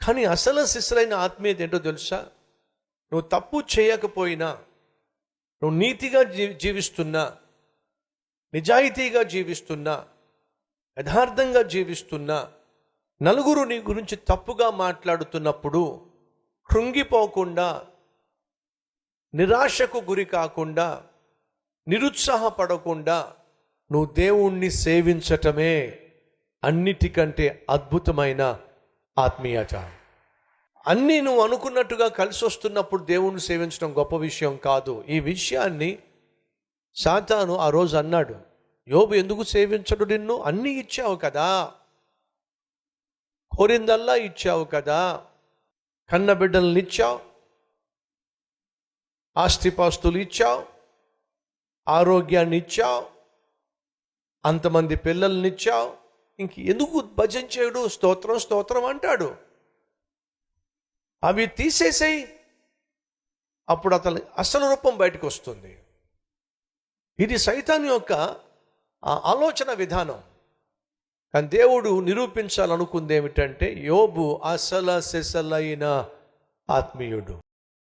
కానీ అసలు సిసలైన ఆత్మీయత ఏంటో తెలుసా? నువ్వు తప్పు చేయకపోయినా, నువ్వు నీతిగా జీవిస్తున్నా, నిజాయితీగా జీవిస్తున్నా, యథార్థంగా జీవిస్తున్నా, నలుగురు నీ గురించి తప్పుగా మాట్లాడుతున్నప్పుడు కృంగిపోకుండా, నిరాశకు గురి కాకుండా, నిరుత్సాహపడకుండా నువ్వు దేవుణ్ణి సేవించటమే అన్నిటికంటే అద్భుతమైన ఆత్మీయత. అన్నీ నువ్వు అనుకున్నట్టుగా కలిసి వస్తున్నప్పుడు దేవుణ్ణి సేవించడం గొప్ప విషయం కాదు. ఈ విషయాన్ని సాతాను ఆ రోజు అన్నాడు, యోబు ఎందుకు సేవించడు నిన్ను? అన్నీ ఇచ్చావు కదా, కోరిందల్లా ఇచ్చావు కదా, కన్న బిడ్డలను ఇచ్చావు, ఆస్తిపాస్తులు ఇచ్చావు, ఆరోగ్యాన్ని ఇచ్చావు, అంతమంది పిల్లల్ని ఇచ్చావు, ఇంక ఎందుకు భజన చేయడు? స్తోత్రం స్తోత్రం అంటాడు. అవి తీసేసేయి, అప్పుడు అతని అసలు రూపం బయటకు వస్తుంది. ఇది సైతాన్ యొక్క ఆలోచన విధానం. కానీ దేవుడు నిరూపించాలనుకుంది ఏమిటంటే, యోబు అసలైన ఆత్మీయుడు.